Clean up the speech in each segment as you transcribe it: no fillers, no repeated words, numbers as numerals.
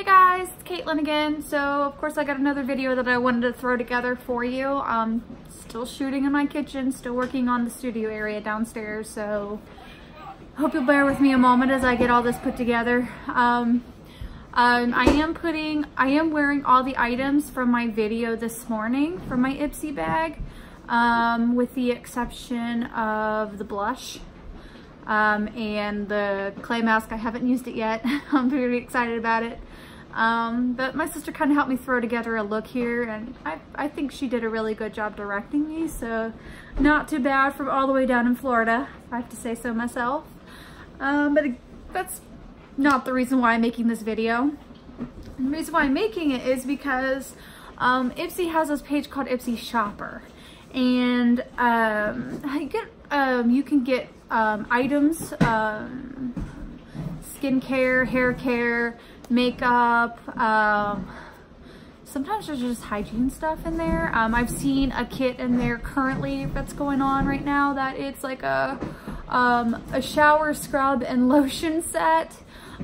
Hey guys, it's Caitlin again. So of course I got another video that I wanted to throw together for you. Still shooting in my kitchen, still working on the studio area downstairs, so hope you'll bear with me a moment as I get all this put together. I am wearing all the items from my video this morning from my Ipsy bag, with the exception of the blush and the clay mask. I haven't used it yet. I'm very excited about it. But my sister kind of helped me throw together a look here, and I think she did a really good job directing me, so not too bad from all the way down in Florida, if I have to say so myself. But that's not the reason why I'm making this video. And the reason why I'm making it is because Ipsy has this page called Ipsy Shopper, and you can get items, skincare, hair care, makeup, sometimes there's just hygiene stuff in there. I've seen a kit in there currently that's going on right now that it's like a shower, scrub, and lotion set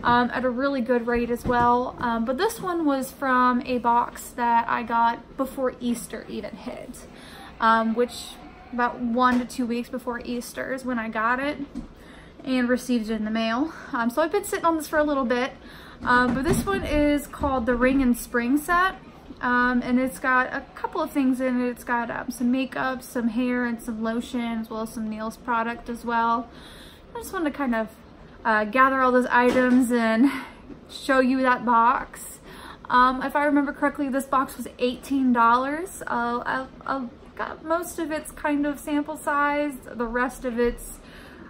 at a really good rate as well. But this one was from a box that I got before Easter even hit, which about 1 to 2 weeks before Easter is when I got it and received it in the mail. So I've been sitting on this for a little bit. But this one is called the Ring and Spring set, and it's got a couple of things in it. It's got some makeup, some hair, and some lotion, as well as some nails product as well. I just wanted to kind of gather all those items and show you that box. If I remember correctly, this box was $18. I got most of it's kind of sample size. The rest of it's,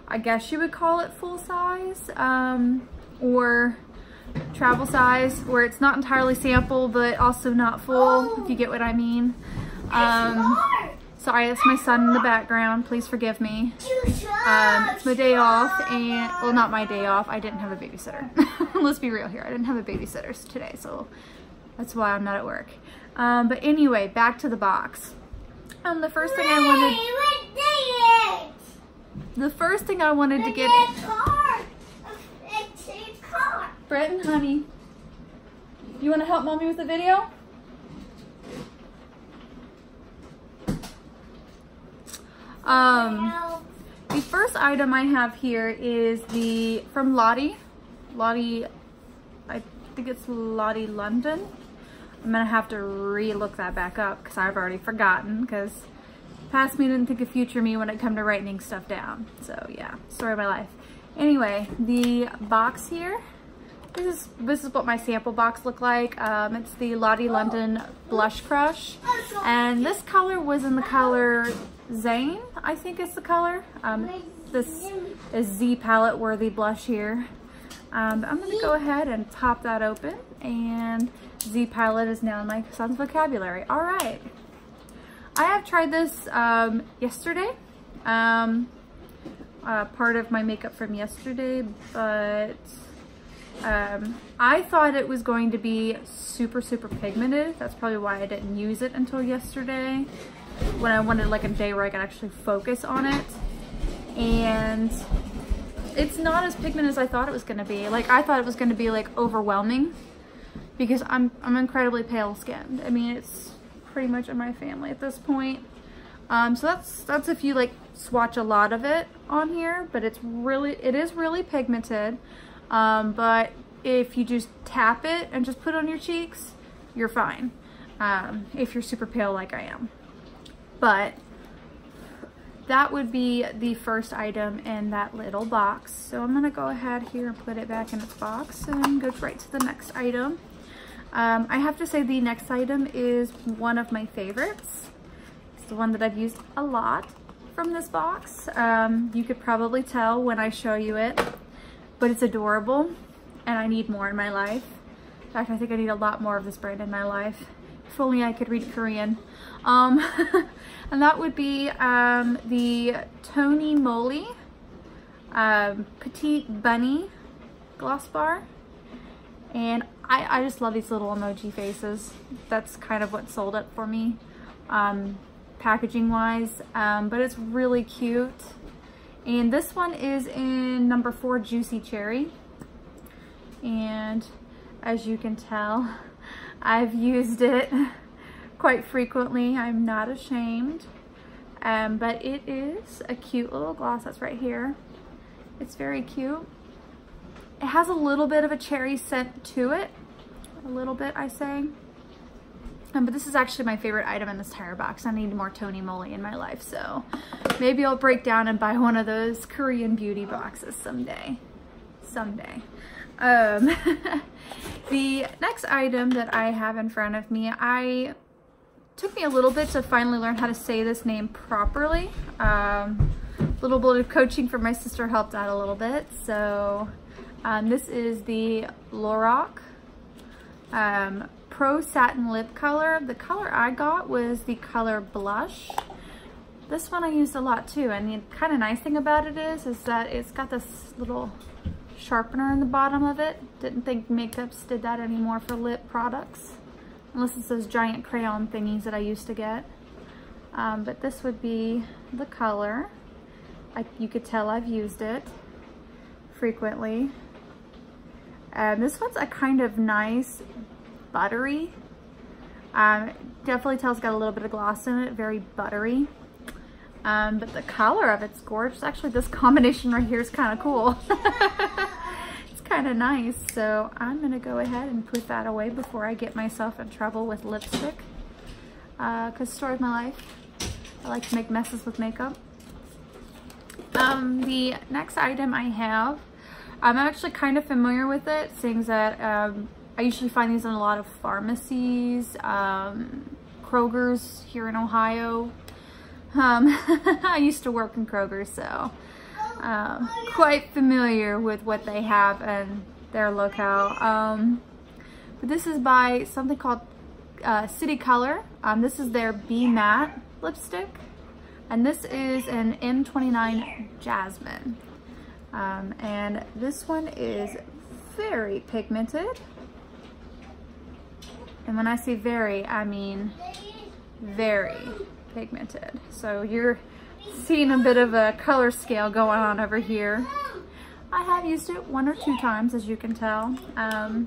I guess you would call it full size, or travel size, where it's not entirely sample but also not full, if you get what I mean. Sorry, that's my son in the background, please forgive me. It's my day off, and well, not my day off, I didn't have a babysitter. Let's be real here, I didn't have a babysitter today, so that's why I'm not at work. But anyway, back to the box. The first thing I wanted to get in. Bretton, honey, you want to help mommy with the video? The first item I have here is from Lottie. Lottie, I think it's Lottie London. I'm gonna have to re-look that back up because I've already forgotten, because past me didn't think of future me when it come to writing stuff down. So yeah, story of my life. Anyway, the box here. This is what my sample box looked like. It's the Lottie London Blush Crush, and this color was in the color Zane, I think it's the color. This is Z palette worthy blush here. I'm gonna go ahead and pop that open, and Z palette is now in my son's vocabulary. All right, I have tried this yesterday, part of my makeup from yesterday, but I thought it was going to be super pigmented. That's probably why I didn't use it until yesterday, when I wanted like a day where I could actually focus on it. And it's not as pigmented as I thought it was going to be. Like, I thought it was going to be like overwhelming, because I'm incredibly pale skinned. I mean, it's pretty much in my family at this point. So that's if you like swatch a lot of it on here, but it is really pigmented. But if you just tap it and just put it on your cheeks, you're fine, if you're super pale like I am. But that would be the first item in that little box. So I'm gonna go ahead here and put it back in its box and go right to the next item. I have to say the next item is one of my favorites. It's the one that I've used a lot from this box. You could probably tell when I show you it, but it's adorable, and I need more in my life. In fact, I think I need a lot more of this brand in my life. If only I could read Korean. And that would be the TonyMoly Petite Bunny Gloss Bar. And I just love these little emoji faces. That's kind of what sold it for me, packaging wise. But it's really cute. And this one is in number 4 Juicy Cherry. And As you can tell, I've used it quite frequently. I'm not ashamed. But it is a cute little gloss that's right here. It's very cute. It has a little bit of a cherry scent to it. A little bit, I say. But this is actually my favorite item in this entire box. I need more TonyMoly in my life, so maybe I'll break down and buy one of those Korean beauty boxes someday. Someday. The next item that I have in front of me, took me a little bit to finally learn how to say this name properly. A little bit of coaching from my sister helped out a little bit. So this is the Lorac Pro Satin Lip Color. The color I got was the color Blush. This one I used a lot too, and the kind of nice thing about it is that it's got this little sharpener in the bottom of it. Didn't think makeups did that anymore for lip products, unless it's those giant crayon thingies that I used to get. But this would be the color. You could tell I've used it frequently. This one's a kind of nice buttery. Definitely tells it's got a little bit of gloss in it, very buttery. But the color of it's gorgeous. Actually, this combination right here is kind of cool. It's kind of nice. So I'm gonna go ahead and put that away before I get myself in trouble with lipstick. Because story of my life, I like to make messes with makeup. The next item I have, I'm actually kind of familiar with it, seeing that I usually find these in a lot of pharmacies, Kroger's here in Ohio. I used to work in Kroger, so quite familiar with what they have in their locale. But this is by something called City Color. This is their Be Matte lipstick, and this is an M29 Jasmin. And this one is very pigmented. And when I say very, I mean very pigmented. So you're seeing a bit of a color scale going on over here. I have used it 1 or 2 times, as you can tell. I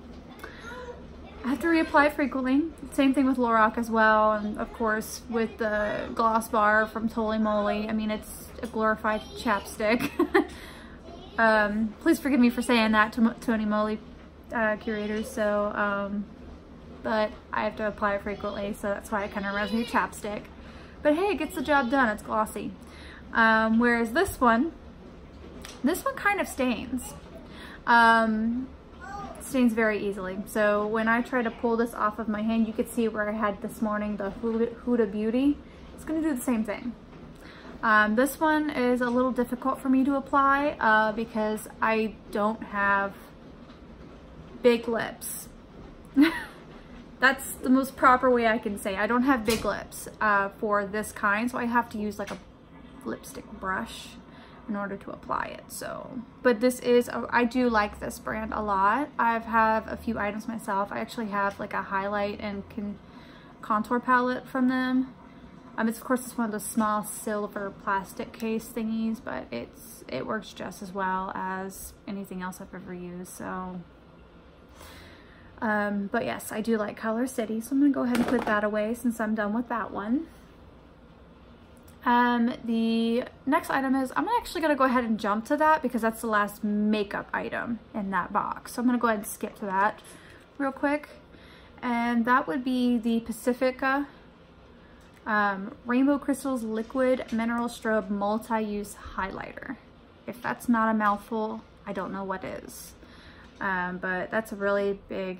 have to reapply frequently. Same thing with Lorac as well, and of course with the gloss bar from TonyMoly. I mean, it's a glorified chapstick. Please forgive me for saying that to TonyMoly curators. So, but I have to apply it frequently, so that's why it kind of reminds me of chapstick. But hey, it gets the job done. It's glossy. Whereas this one kind of stains. Stains very easily. So when I try to pull this off of my hand, you could see where I had this morning the Huda Beauty. It's going to do the same thing. This one is a little difficult for me to apply because I don't have big lips. That's the most proper way I can say. I don't have big lips for this kind, so I have to use like a lipstick brush in order to apply it. So, but this is, I do like this brand a lot. I have a few items myself. I actually have like a highlight and contour palette from them. It's of course it's one of those small silver plastic case thingies, but it works just as well as anything else I've ever used. So, but yes, I do like Color City, so I'm gonna go ahead and put that away since I'm done with that one. The next item is, I'm actually gonna go ahead and jump to that because that's the last makeup item in that box. So I'm gonna go ahead and skip to that real quick. And that would be the Pacifica Rainbow Crystals Liquid Mineral Strobe Multi-Use Highlighter. If that's not a mouthful, I don't know what is. But that's a really big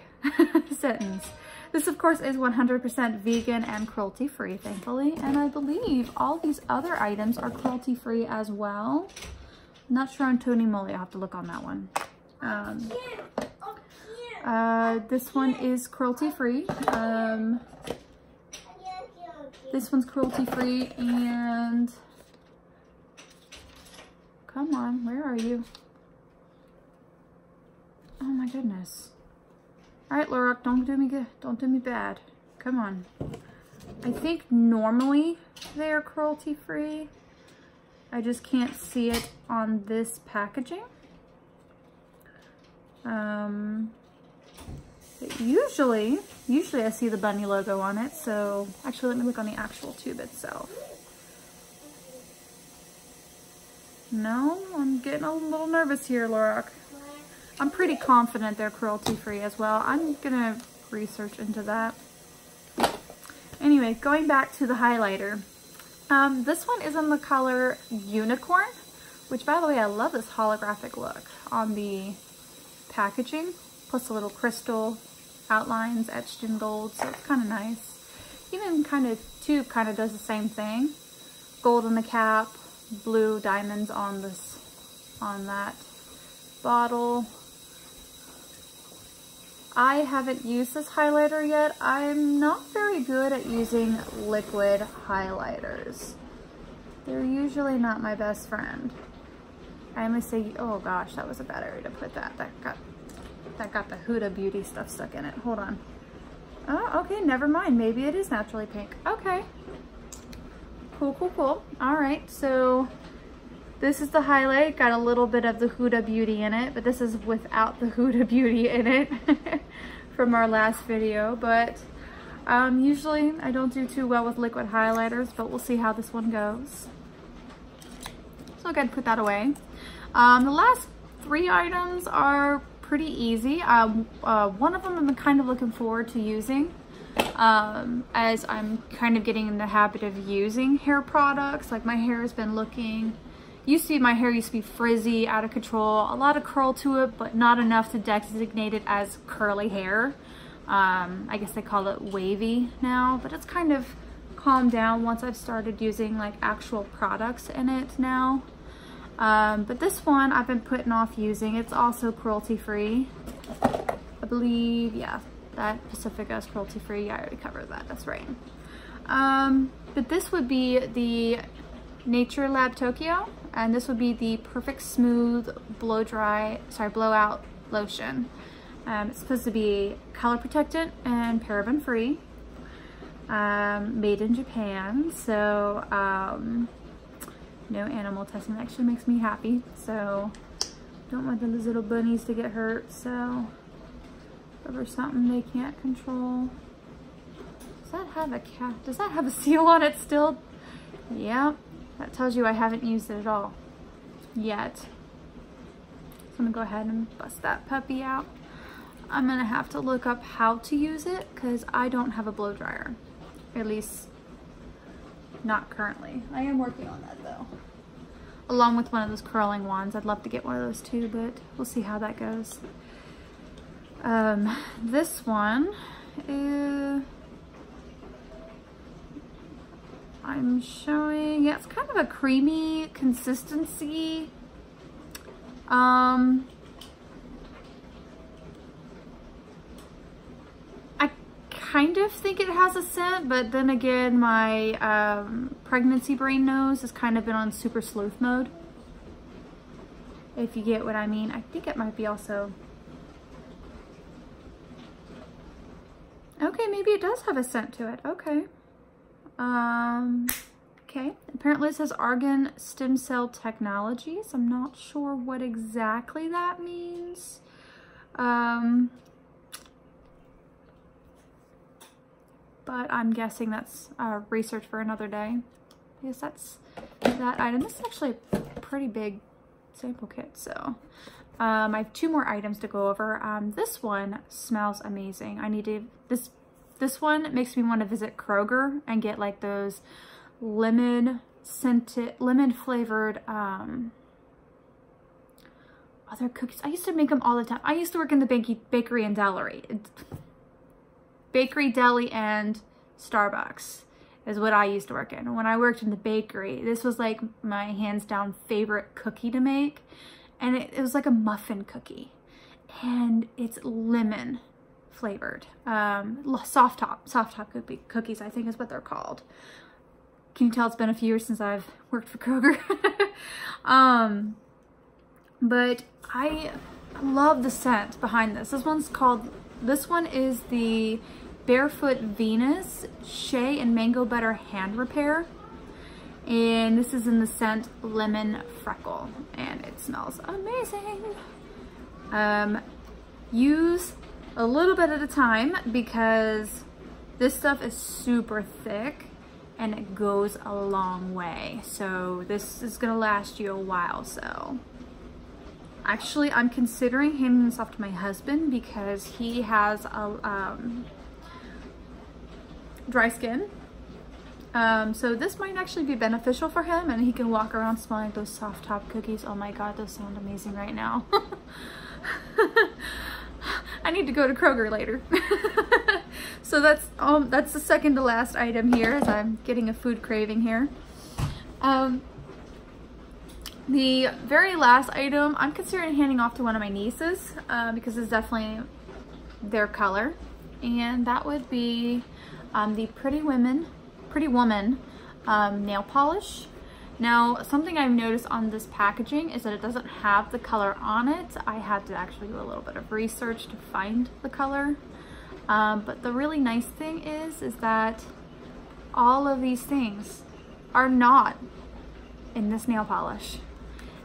sentence. This, of course, is 100% vegan and cruelty-free, thankfully. And I believe all these other items are cruelty-free as well. I'm not sure on TonyMoly. I'll have to look on that one. This one is cruelty-free. This one's cruelty-free, and... Come on, where are you? Oh my goodness. Alright, Lorac, don't do me good. Don't do me bad. Come on. I think normally they are cruelty-free. I just can't see it on this packaging. usually I see the bunny logo on it. So actually, let me look on the actual tube itself. No, I'm getting a little nervous here, Lorac. I'm pretty confident they're cruelty-free as well. I'm gonna research into that. Anyway, going back to the highlighter. This one is in the color Unicorn, which, by the way, I love this holographic look on the packaging, plus a little crystal outlines etched in gold, so it's kind of nice. Even tube kind of does the same thing. Gold on the cap, blue diamonds on that bottle. I haven't used this highlighter yet. I'm not very good at using liquid highlighters. They're usually not my best friend. I must say, oh gosh, that was a bad area to put that. That got the Huda Beauty stuff stuck in it. Hold on. Oh, okay, never mind. Maybe it is naturally pink. Okay. Cool, cool, cool. All right, so this is the highlight. Got a little bit of the Huda Beauty in it, but this is without the Huda Beauty in it from our last video. But usually I don't do too well with liquid highlighters, but we'll see how this one goes. So I'll go ahead and put that away. The last 3 items are pretty easy. One of them I'm kind of looking forward to using, as I'm kind of getting in the habit of using hair products. Like my hair has been looking, my hair used to be frizzy, out of control, a lot of curl to it, but not enough to designate it as curly hair. I guess they call it wavy now, but it's kind of calmed down once I've started using like actual products in it now. But this one I've been putting off using. It's also cruelty-free. I believe, yeah, that Pacifica is cruelty-free. Yeah, I already covered that, that's right. But this would be the NatureLab Tokyo, and this would be the Perfect Smooth Blowout Lotion. It's supposed to be color protectant and paraben free. Made in Japan, so no animal testing. That actually makes me happy, so don't want those little bunnies to get hurt. So over something they can't control. Does that have a seal on it still? Yeah, that tells you I haven't used it at all yet. So I'm gonna go ahead and bust that puppy out. I'm gonna have to look up how to use it because I don't have a blow dryer. At least not currently. I am working on that though. Along with one of those curling wands. I'd love to get one of those too, but we'll see how that goes. This one is, I'm showing, yeah, it's kind of a creamy consistency. Kind of think it has a scent, but then again, my pregnancy brain nose has kind of been on super sleuth mode, if you get what I mean. I think it might be also, okay, maybe it does have a scent to it. Okay. Okay, apparently it says Argan Stem Cell Technologies. I'm not sure what exactly that means. But I'm guessing that's research for another day. Yes, that's that item. This is actually a pretty big sample kit, so I have 2 more items to go over. This one smells amazing. I need to, this one makes me want to visit Kroger and get like those lemon flavored other cookies. I used to make them all the time. I used to work in the bakery and deli. Bakery, deli, and Starbucks is what I used to work in. When I worked in the bakery, this was like my hands down favorite cookie to make. And it was like a muffin cookie. And it's lemon flavored. Soft top cookies, I think is what they're called. Can you tell it's been a few years since I've worked for Kroger? But I love the scent behind this. This one is the Barefoot Venus Shae and Mango Butter Hand Repair. And this is in the scent Lemon Freckle. And it smells amazing. Use a little bit at a time because this stuff is super thick and it goes a long way. So this is gonna last you a while. So actually I'm considering handing this off to my husband because he has a dry skin. So this might actually be beneficial for him, and he can walk around smelling those soft top cookies. Oh my God, those sound amazing right now. I need to go to Kroger later. So that's the second to last item here, as I'm getting a food craving here. The very last item I'm considering handing off to one of my nieces because it's definitely their color, and that would be the Pretty Woman nail polish. Now, something I've noticed on this packaging is that it doesn't have the color on it. I had to actually do a little bit of research to find the color. But the really nice thing is that all of these things are not in this nail polish.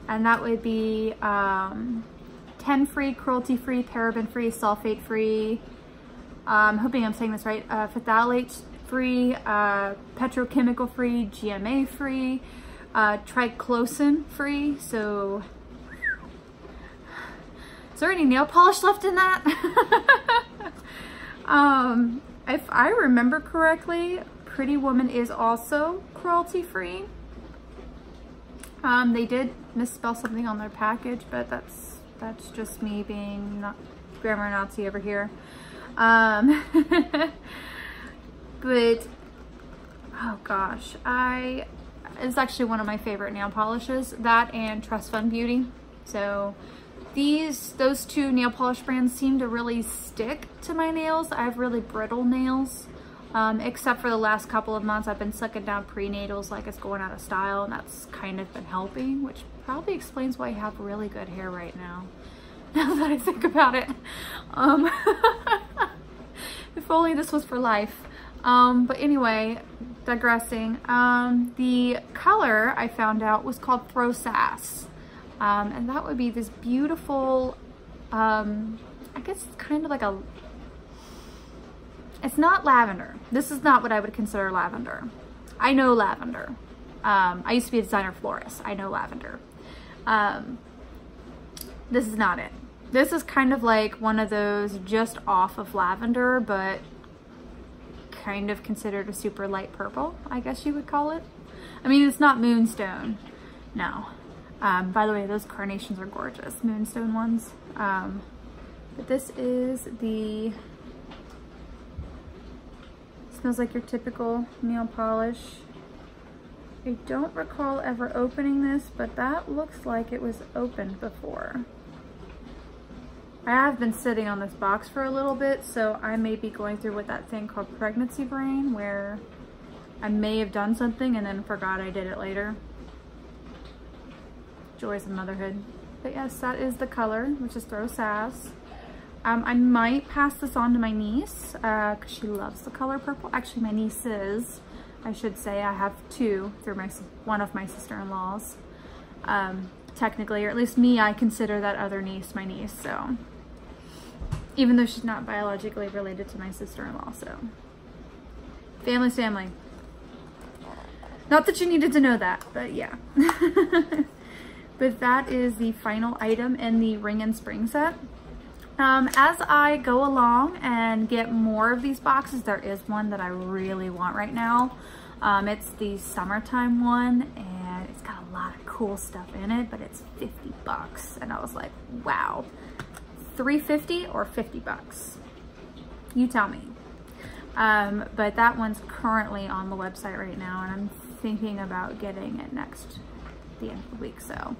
And that would be 10-free, cruelty-free, paraben-free, sulfate-free, I'm hoping I'm saying this right, phthalate-free, petrochemical-free, GMA-free, triclosan-free. So is there any nail polish left in that? If I remember correctly, Pretty Woman is also cruelty-free. They did misspell something on their package, but that's just me being not grammar Nazi over here. But oh gosh, it's actually one of my favorite nail polishes, that and Trust Fund Beauty. So those two nail polish brands seem to really stick to my nails. I have really brittle nails, except for the last couple of months I've been sucking down prenatals like it's going out of style, and that's kind of been helping, which probably explains why I have really good hair right now that I think about it. If only this was for life. But anyway, digressing, the color I found out was called Throw Sass. And that would be this beautiful, I guess it's kind of like it's not lavender. This is not what I would consider lavender. I know lavender. I used to be a designer florist. I know lavender. This is not it. This is kind of like one of those just off of lavender, but kind of considered a super light purple, I guess you would call it. I mean, it's not moonstone, no. By the way, those carnations are gorgeous, moonstone ones. But this is smells like your typical nail polish. I don't recall ever opening this, but that looks like it was opened before. I have been sitting on this box for a little bit, so I may be going through with that thing called pregnancy brain, where I may have done something and then forgot I did it later. Joys of motherhood. But yes, that is the color, which is Throw Sass. I might pass this on to my niece because she loves the color purple. Actually, my nieces, I should say. I have two through one of my sister-in-laws. Technically, or at least me, I consider that other niece my niece, so. Even though she's not biologically related to my sister-in-law, so. Family's family. Not that you needed to know that, but yeah. But that is the final item in the Ring and Spring set. As I go along and get more of these boxes, there is one that I really want right now. It's the summertime one, and it's got a lot of cool stuff in it, but it's 50 bucks. And I was like, wow, $3.50 or 50 bucks? You tell me. But that one's currently on the website right now, and I'm thinking about getting it the end of the week, so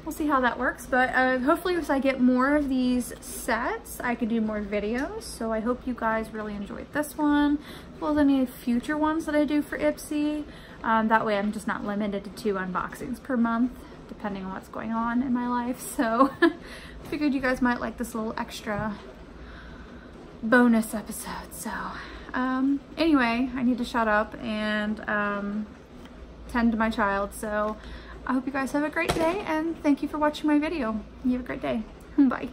we'll see how that works. But hopefully as I get more of these sets, I can do more videos. So I hope you guys really enjoyed this one, as well as any future ones that I do for Ipsy. That way I'm just not limited to 2 unboxings per month, depending on what's going on in my life. So figured you guys might like this little extra bonus episode. So anyway, I need to shut up and tend to my child. So I hope you guys have a great day, and thank you for watching my video. You have a great day. Bye.